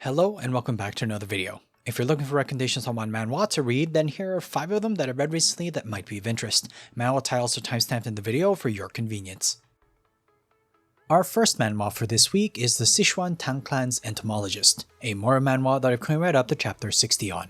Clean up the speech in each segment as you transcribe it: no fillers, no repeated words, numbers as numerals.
Hello and welcome back to another video. If you're looking for recommendations on manhwa to read, then here are 5 of them that I've read recently that might be of interest. Manhwa titles are timestamped in the video for your convenience. Our first manhwa for this week is the Sichuan Tang clan's Entomologist, a Murim manhwa that I've currently read up to chapter 60 on.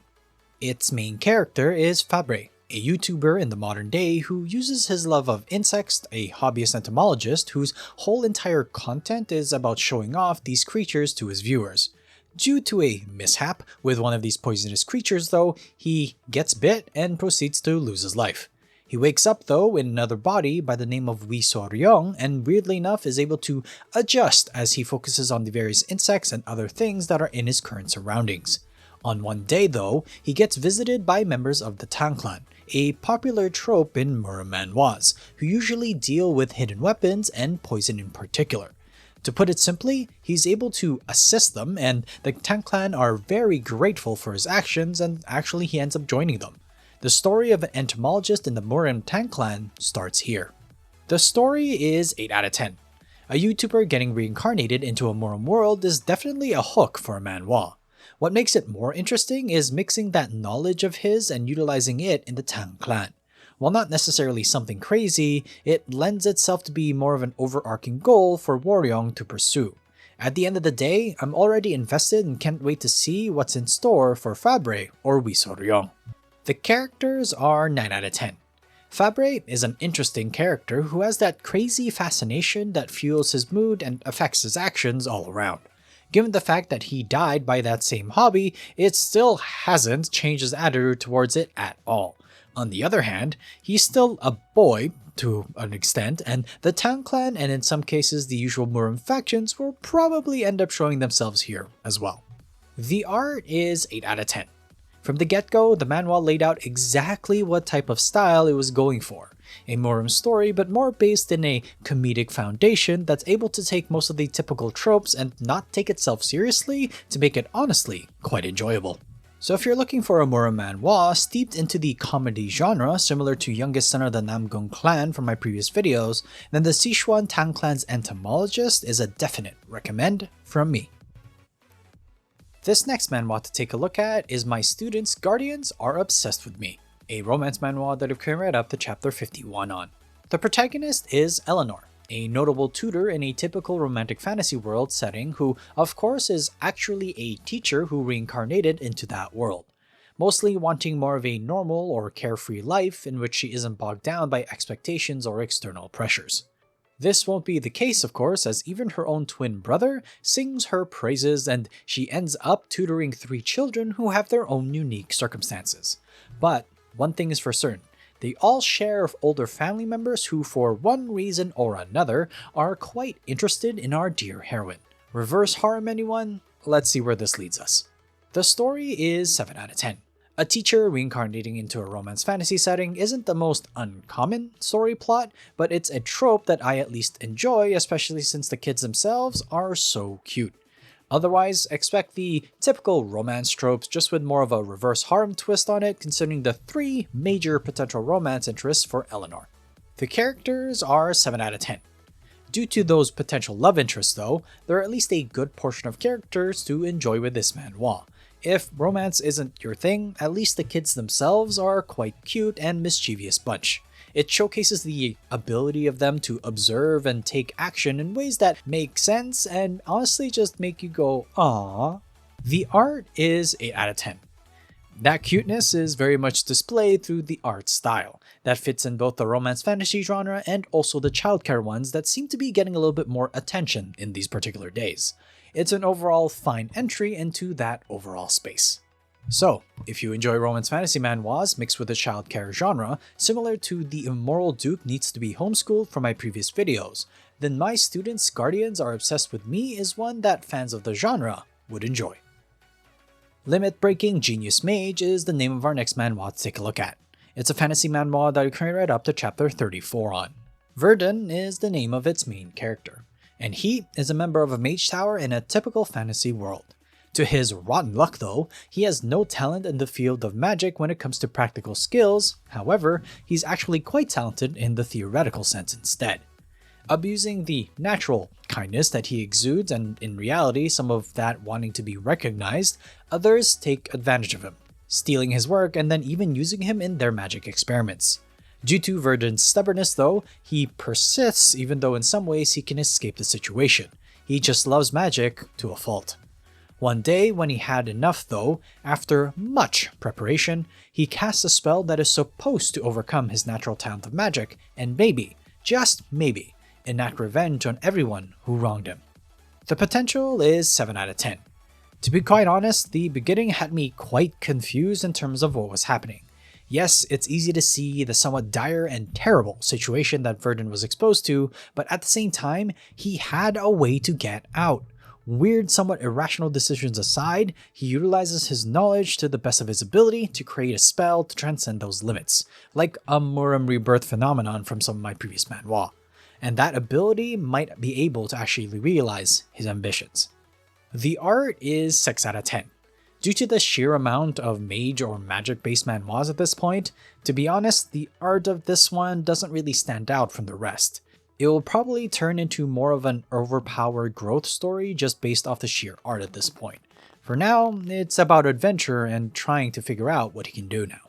Its main character is Fabre, a YouTuber in the modern day who uses his love of insects, a hobbyist entomologist whose whole entire content is about showing off these creatures to his viewers. Due to a mishap with one of these poisonous creatures though, he gets bit and proceeds to lose his life. He wakes up though in another body by the name of Sacheon and weirdly enough is able to adjust as he focuses on the various insects and other things that are in his current surroundings. On one day though, he gets visited by members of the Tang clan, a popular trope in Murim manhwas, who usually deal with hidden weapons and poison in particular. To put it simply, he's able to assist them, and the Tang clan are very grateful for his actions, and actually he ends up joining them. The story of an entomologist in the Murim Tang clan starts here. The story is 8 out of 10. A YouTuber getting reincarnated into a Murim world is definitely a hook for a manhwa. What makes it more interesting is mixing that knowledge of his and utilizing it in the Tang clan. While not necessarily something crazy, it lends itself to be more of an overarching goal for Waryong to pursue. At the end of the day, I'm already invested and can't wait to see what's in store for Fabre or Sacheon. The characters are 9 out of 10. Fabre is an interesting character who has that crazy fascination that fuels his mood and affects his actions all around. Given the fact that he died by that same hobby, it still hasn't changed his attitude towards it at all. On the other hand, he's still a boy to an extent, and the Tang clan and in some cases the usual Murim factions will probably end up showing themselves here as well. The art is 8 out of 10. From the get-go, the manhwa laid out exactly what type of style it was going for. A Murim story, but more based in a comedic foundation that's able to take most of the typical tropes and not take itself seriously to make it honestly quite enjoyable. So if you're looking for a Murim manhwa steeped into the comedy genre similar to Youngest Son of the Namgung clan from my previous videos, then the Sichuan Tang clan's Entomologist is a definite recommend from me. This next manhwa to take a look at is My Students' Guardians Are Obsessed With Me, a romance manhwa that I've currently read up to chapter 51 on. The protagonist is Eleanor, a notable tutor in a typical romantic fantasy world setting who, of course, is actually a teacher who reincarnated into that world, mostly wanting more of a normal or carefree life in which she isn't bogged down by expectations or external pressures. This won't be the case, of course, as even her own twin brother sings her praises and she ends up tutoring 3 children who have their own unique circumstances. But one thing is for certain, they all share older family members who, for one reason or another, are quite interested in our dear heroine. Reverse harm anyone? Let's see where this leads us. The story is 7 out of 10. A teacher reincarnating into a romance fantasy setting isn't the most uncommon story plot, but it's a trope that I at least enjoy, especially since the kids themselves are so cute. Otherwise, expect the typical romance tropes just with more of a reverse harem twist on it, considering the 3 major potential romance interests for Eleanor. The characters are 7 out of 10. Due to those potential love interests though, there are at least a good portion of characters to enjoy with this manhwa. If romance isn't your thing, at least the kids themselves are quite cute and mischievous bunch. It showcases the ability of them to observe and take action in ways that make sense and honestly just make you go, aww. The art is 8 out of 10. That cuteness is very much displayed through the art style. That fits in both the romance fantasy genre and also the childcare ones that seem to be getting a little bit more attention in these particular days. It's an overall fine entry into that overall space. So, if you enjoy romance fantasy manhwas mixed with the childcare genre, similar to The Immoral Duke Needs to Be Homeschooled from my previous videos, then My Students' Guardians Are Obsessed With Me is one that fans of the genre would enjoy. Limit Breaking Genius Mage is the name of our next manhwa to take a look at. It's a fantasy manhwa that I currently read up to chapter 34 on. Verdun is the name of its main character, and he is a member of a mage tower in a typical fantasy world. To his rotten luck though, he has no talent in the field of magic when it comes to practical skills. However, he's actually quite talented in the theoretical sense instead. abusing the natural kindness that he exudes, and in reality some of that wanting to be recognized, others take advantage of him, stealing his work and then even using him in their magic experiments. Due to Verdun's stubbornness though, he persists even though in some ways he can escape the situation. He just loves magic to a fault. One day, when he had enough though, after much preparation, he casts a spell that is supposed to overcome his natural talent of magic and maybe, just maybe, enact revenge on everyone who wronged him. The potential is 7 out of 10. To be quite honest, the beginning had me quite confused in terms of what was happening. Yes, it's easy to see the somewhat dire and terrible situation that Verdun was exposed to, but at the same time, he had a way to get out. Weird, somewhat irrational decisions aside, he utilizes his knowledge to the best of his ability to create a spell to transcend those limits, like a Murim rebirth phenomenon from some of my previous manhwa. And that ability might be able to actually realize his ambitions. The art is 6 out of 10. Due to the sheer amount of mage or magic based manhwas at this point, to be honest, the art of this one doesn't really stand out from the rest. It will probably turn into more of an overpowered growth story just based off the sheer art at this point. For now, it's about adventure and trying to figure out what he can do now.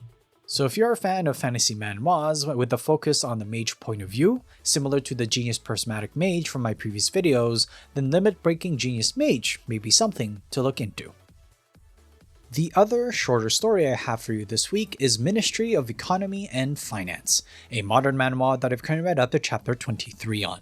So if you're a fan of fantasy manhwas with the focus on the mage point of view, similar to the genius prismatic mage from my previous videos, then limit-breaking genius mage may be something to look into. The other shorter story I have for you this week is Ministry of Economy and Finance, a modern manhwa that I've currently read up to chapter 23 on.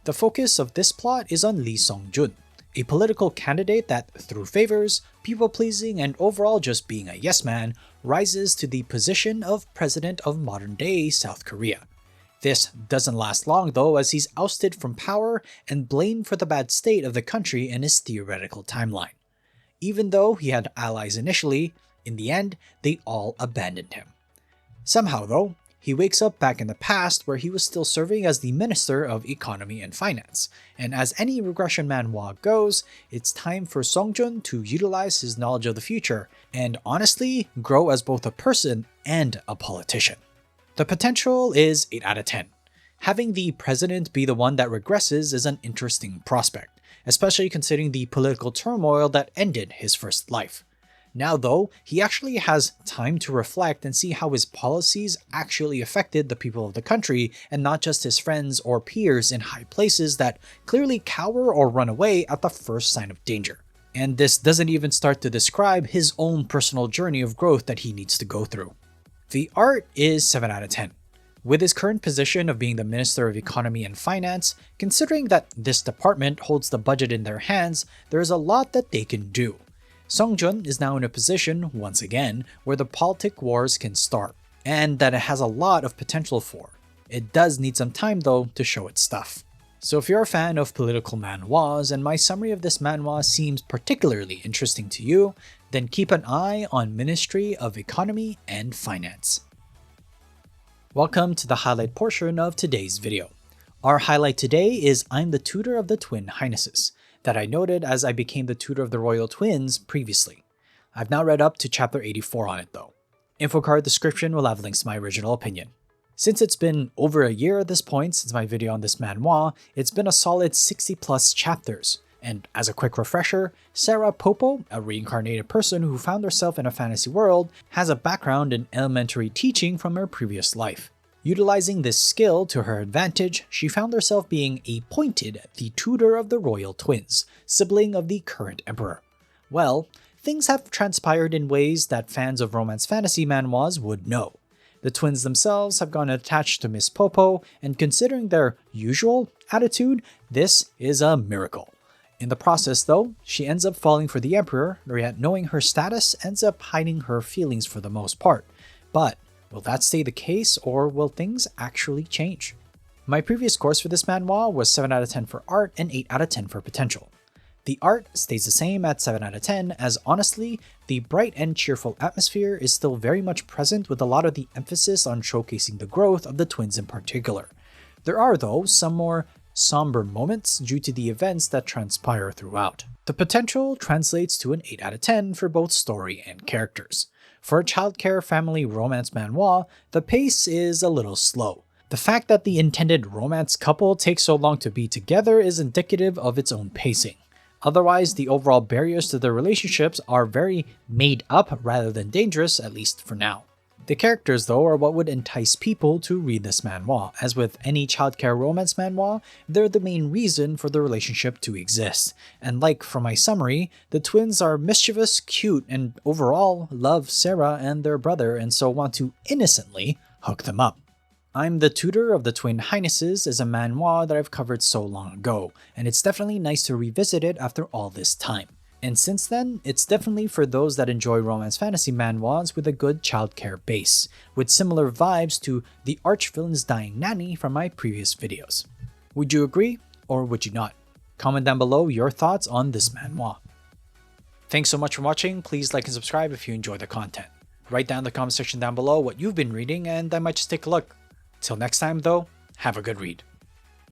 The focus of this plot is on Lee Song-jun, a political candidate that, through favors, people-pleasing, and overall just being a yes man, rises to the position of president of modern-day South Korea. This doesn't last long though, as he's ousted from power and blamed for the bad state of the country in his theoretical timeline. Even though he had allies initially, in the end, they all abandoned him. Somehow though, he wakes up back in the past where he was still serving as the Minister of Economy and Finance, and as any regression manhwa goes, it's time for Song-jun to utilize his knowledge of the future, and honestly, grow as both a person and a politician. The potential is 8 out of 10. Having the president be the one that regresses is an interesting prospect, especially considering the political turmoil that ended his first life. Now though, he actually has time to reflect and see how his policies actually affected the people of the country and not just his friends or peers in high places that clearly cower or run away at the first sign of danger. And this doesn't even start to describe his own personal journey of growth that he needs to go through. The art is 7 out of 10. With his current position of being the Minister of Economy and Finance, considering that this department holds the budget in their hands, there is a lot that they can do. Song-jun is now in a position, once again, where the politic wars can start, and that it has a lot of potential for. It does need some time though to show its stuff. So if you're a fan of political manhwas and my summary of this manhwa seems particularly interesting to you, then keep an eye on Ministry of Economy and Finance. Welcome to the highlight portion of today's video. Our highlight today is I'm the tutor of the twin Highnesses, that I noted as I became the tutor of the royal twins previously. I've now read up to chapter 84 on it though. Info card description will have links to my original opinion. Since it's been over a year at this point since my video on this manhwa, it's been a solid 60 plus chapters. And as a quick refresher, Sarah Popo, a reincarnated person who found herself in a fantasy world, has a background in elementary teaching from her previous life. Utilizing this skill to her advantage, she found herself being appointed the tutor of the royal twins, sibling of the current emperor. Well, things have transpired in ways that fans of romance fantasy manhwas would know. The twins themselves have gotten attached to Miss Popo, and considering their usual attitude, this is a miracle. In the process though, she ends up falling for the emperor, yet knowing her status ends up hiding her feelings for the most part. But will that stay the case, or will things actually change? My previous course for this manhwa was 7 out of 10 for art and 8 out of 10 for potential. The art stays the same at 7 out of 10 as honestly, the bright and cheerful atmosphere is still very much present with a lot of the emphasis on showcasing the growth of the twins in particular. There are though some more somber moments due to the events that transpire throughout. The potential translates to an 8 out of 10 for both story and characters. For a childcare family romance manhwa, the pace is a little slow, The fact that the intended romance couple takes so long to be together is indicative of its own pacing. Otherwise, the overall barriers to their relationships are very made up rather than dangerous, at least for now. The characters, though, are what would entice people to read this manhwa. As with any childcare romance manhwa, they're the main reason for the relationship to exist. And like from my summary, the twins are mischievous, cute, and overall love Sarah and their brother, and so want to innocently hook them up. I'm the Tutor of the Twin Highnesses is a manhwa that I've covered so long ago, and it's definitely nice to revisit it after all this time. And since then, it's definitely for those that enjoy romance fantasy manhwas with a good childcare base, with similar vibes to the archvillain's dying nanny from my previous videos. Would you agree, or would you not? Comment down below your thoughts on this manhwa. Thanks so much for watching. Please like and subscribe if you enjoy the content. Write down in the comment section down below what you've been reading, and I might just take a look. Till next time though, have a good read.